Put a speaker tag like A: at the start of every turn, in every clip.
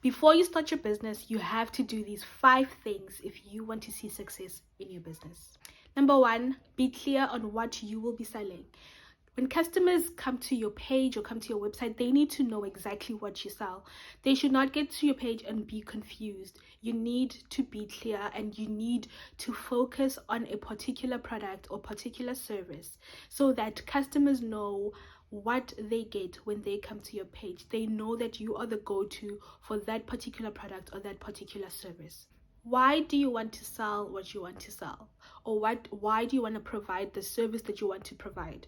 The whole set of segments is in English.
A: Before you start your business, you have to do these 5 things if you want to see success in your business. Number 1, be clear on what you will be selling. When customers come to your page or come to your website, they need to know exactly what you sell. They should not get to your page and be confused. You need to be clear and you need to focus on a particular product or particular service so that customers know what they get when they come to your page. They know that you are the go-to for that particular product or that particular service. Why do you want to sell what you want to sell? Or why do you want to provide the service that you want to provide?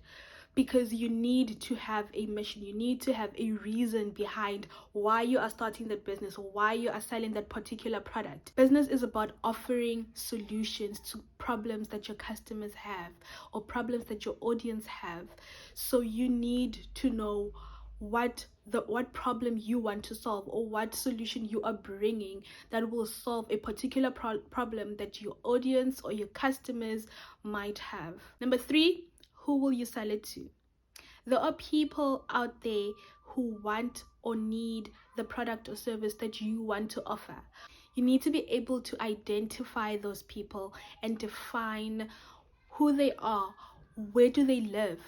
A: Because you need to have a mission. You need to have a reason behind why you are starting that business or why you are selling that particular product. Business is about offering solutions to problems that your customers have or problems that your audience have. So you need to know what problem you want to solve or what solution you are bringing that will solve a particular problem that your audience or your customers might have. Number 3, who will you sell it to? There are people out there who want or need the product or service that you want to offer. You need to be able to identify those people and define who they are, where do they live,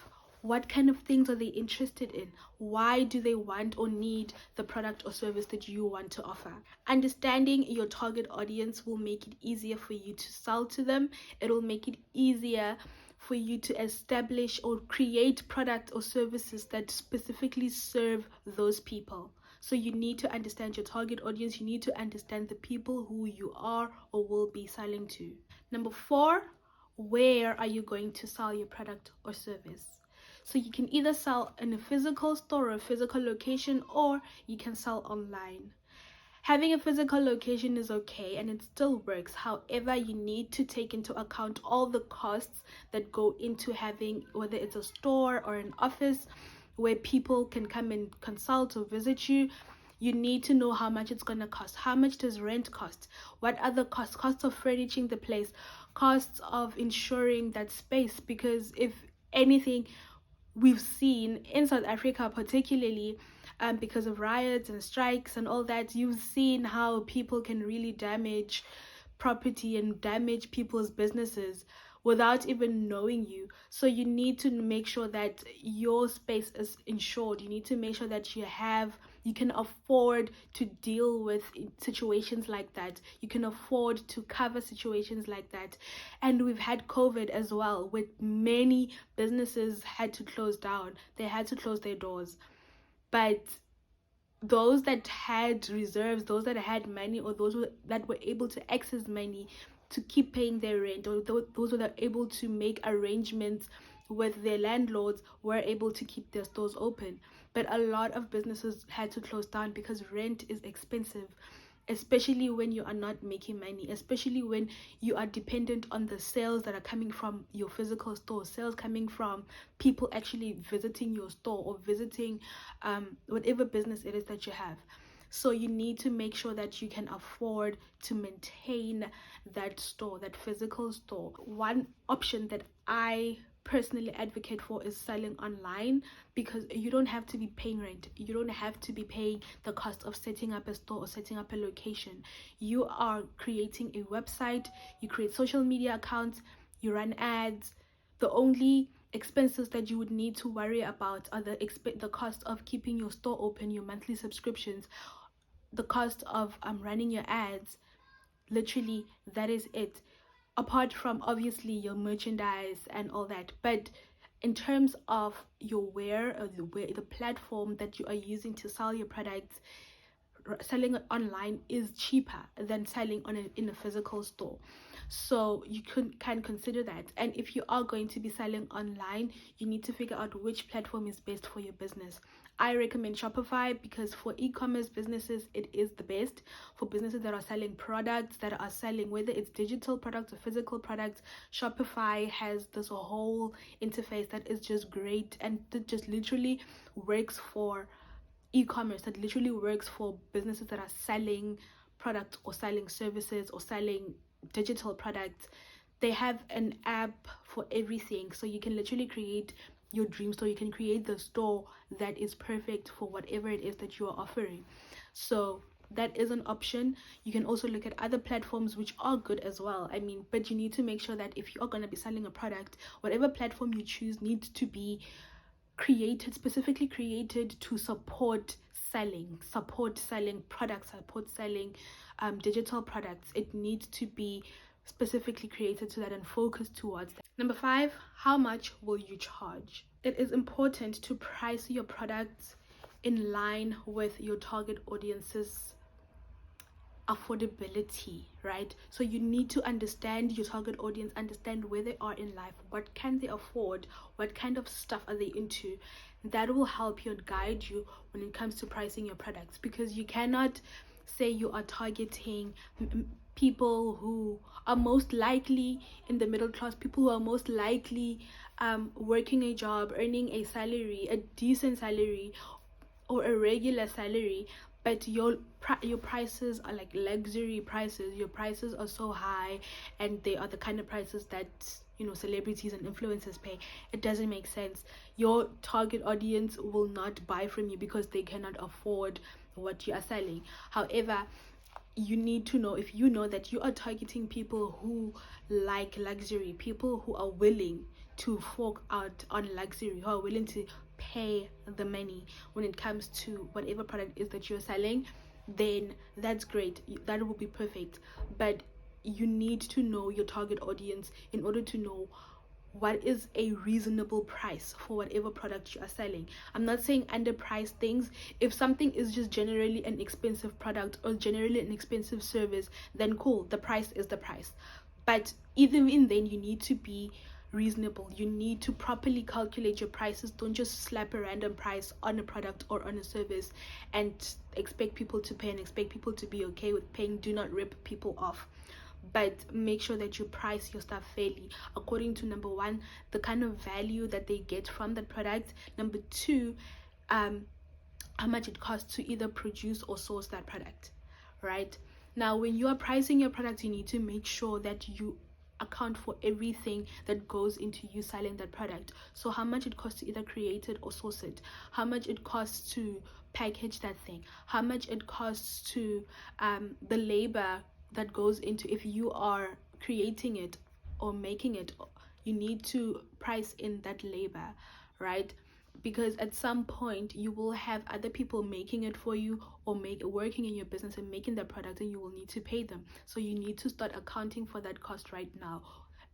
A: what kind of things are they interested in, why do they want or need the product or service that you want to offer. Understanding your target audience will make it easier for you to sell to them. It will make it easier for you to establish or create products or services that specifically serve those people. So you need to understand your target audience. You need to understand the people who you are or will be selling to. Number 4, where are you going to sell your product or service? So you can either sell in a physical store or a physical location, or you can sell online. Having a physical location is okay and it still works. However, you need to take into account all the costs that go into having, whether it's a store or an office where people can come and consult or visit you. You need to know how much it's going to cost. How much does rent cost? What other costs? Costs of furnishing the place, costs of ensuring that space. Because if anything, we've seen in South Africa particularly, because of riots and strikes and all that, you've seen how people can really damage property and damage people's businesses without even knowing you. So you need to make sure that your space is insured. You need to make sure that you can afford to deal with situations like that. You can afford to cover situations like that. And we've had COVID as well, with many businesses had to close down. They had to close their doors. But those that had reserves, those that had money, or those that were able to access money to keep paying their rent, or those that are able to make arrangements with their landlords, were able to keep their stores open. But a lot of businesses had to close down because rent is expensive, especially when you are not making money, especially when you are dependent on the sales that are coming from your physical store, sales coming from people actually visiting your store or visiting whatever business it is that you have. So you need to make sure that you can afford to maintain that store, that physical store. One option that I personally advocate for is selling online, because you don't have to be paying rent. You don't have to be paying the cost of setting up a store or setting up a location. You are creating a website, you create social media accounts, you run ads. The only expenses that you would need to worry about are the cost of keeping your store open, your monthly subscriptions, the cost of running your ads. Literally, that is it, apart from obviously your merchandise and all that. But in terms of your the platform that you are using to sell your products, selling it online is cheaper than selling in a physical store. So you can consider that. And if you are going to be selling online, you need to figure out which platform is best for your business. I recommend Shopify, because for e-commerce businesses it is the best. For businesses that are selling products, that are selling whether it's digital products or physical products, Shopify has this whole interface that is just great, and that just literally works for e-commerce, that literally works for businesses that are selling products or selling services or selling digital products. They have an app for everything, so you can literally create your dream store. You can create the store that is perfect for whatever it is that you are offering. So that is an option. You can also look at other platforms which are good as well. I mean, but you need to make sure that if you are going to be selling a product, whatever platform you choose needs to be specifically created to support selling products, support selling digital products. It needs to be specifically created to that and focused towards that. Number 5, how much will you charge? It is important to price your products in line with your target audience's affordability, right? So you need to understand your target audience, understand where they are in life, what can they afford, what kind of stuff are they into. That will help you and guide you when it comes to pricing your products, because you cannot say you are targeting people who are most likely in the middle class, people who are most likely working a job, earning a salary, a decent salary or a regular salary, but your prices are like luxury prices. Your prices are so high, and they are the kind of prices that, you know, celebrities and influencers pay. It doesn't make sense. Your target audience will not buy from you because they cannot afford what you are selling. However, you need to know, if you know that you are targeting people who like luxury, people who are willing to fork out on luxury, who are willing to pay the money when it comes to whatever product is that you're selling, then that's great. That will be perfect. But you need to know your target audience in order to know what is a reasonable price for whatever product you are selling. I'm not saying underpriced things. If something is just generally an expensive product or generally an expensive service, then cool, the price is the price. But even then, you need to be reasonable. You need to properly calculate your prices. Don't just slap a random price on a product or on a service and expect people to pay and expect people to be okay with paying. Do not rip people off, but make sure that you price your stuff fairly according to, number 1, the kind of value that they get from that product. Number 2, how much it costs to either produce or source that product, right? Now, when you are pricing your product, you need to make sure that you account for everything that goes into you selling that product. So how much it costs to either create it or source it, how much it costs to package that thing, how much it costs to the labor that goes into, if you are creating it or making it, you need to price in that labor, right? Because at some point you will have other people making it for you or working in your business and making the product, and you will need to pay them. So you need to start accounting for that cost right now,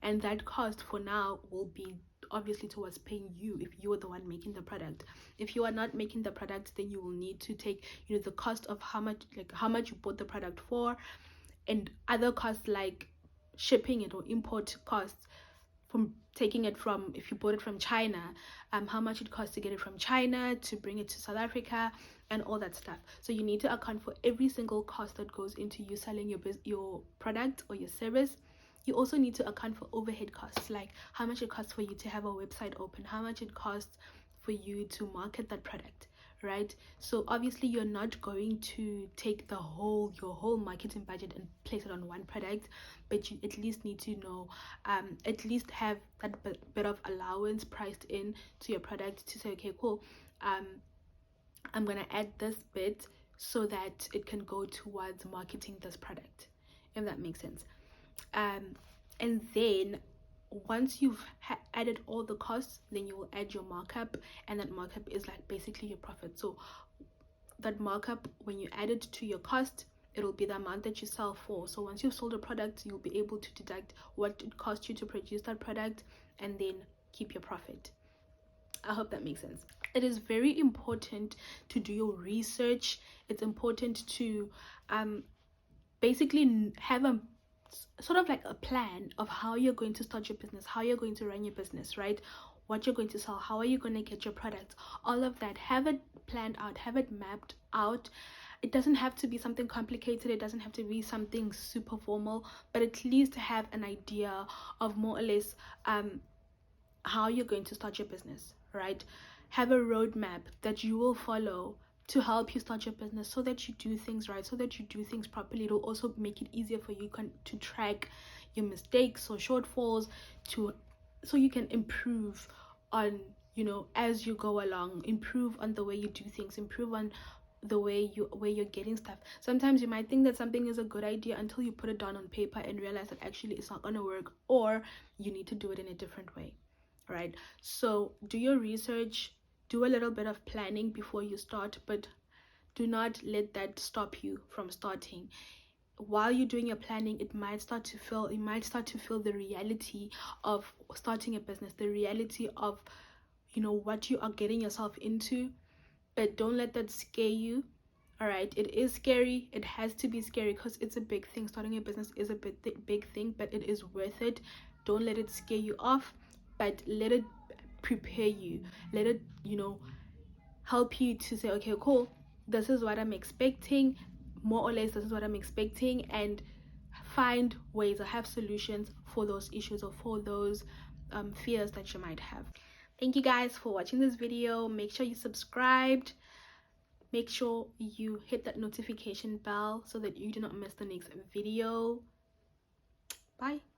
A: and that cost for now will be obviously towards paying you if you are the one making the product. If you are not making the product, then you will need to take, you know, the cost of how much you bought the product for, and other costs like shipping it or import costs from taking it from, if you bought it from China, how much it costs to get it from China to bring it to South Africa and all that stuff. So you need to account for every single cost that goes into you selling your product or your service. You also need to account for overhead costs, like how much it costs for you to have a website open, how much it costs for you to market that product, right? So obviously you're not going to take your whole marketing budget and place it on one product, but you at least need to know, at least have that bit of allowance priced in to your product to say, okay, cool, I'm gonna add this bit so that it can go towards marketing this product, if that makes sense. And then once you've added all the costs, then you will add your markup, and that markup is like basically your profit. So that markup, when you add it to your cost, it'll be the amount that you sell for. So once you've sold a product, you'll be able to deduct what it cost you to produce that product and then keep your profit. I hope that makes sense. It is very important to do your research. It's important to basically have a sort of like a plan of how you're going to start your business, how you're going to run your business, right? What you're going to sell, how are you going to get your products, all of that. Have it planned out, have it mapped out. It doesn't have to be something complicated, it doesn't have to be something super formal, but at least have an idea of more or less how you're going to start your business, right? Have a roadmap that you will follow to help you start your business, so that you do things right, so that you do things properly. It'll also make it easier for you to track your mistakes or shortfalls, so you can improve on, you know, as you go along, improve on the way you do things, improve on the way you're getting stuff. Sometimes you might think that something is a good idea until you put it down on paper and realize that actually it's not going to work, or you need to do it in a different way, right? So do your research, do a little bit of planning before you start, but do not let that stop you from starting. While you're doing your planning, you might start to feel the reality of starting a business, the reality of, you know, what you are getting yourself into. But don't let that scare you. All right, it is scary. It has to be scary because it's a big thing. Starting a business is a big thing, but it is worth it. Don't let it scare you off, but let it prepare you. Let it, you know, help you to say, okay, cool, this is what I'm expecting, more or less this is what I'm expecting, and find ways or have solutions for those issues or for those fears that you might have. Thank you guys for watching this video. Make sure you subscribed. Make sure you hit that notification bell so that you do not miss the next video. Bye.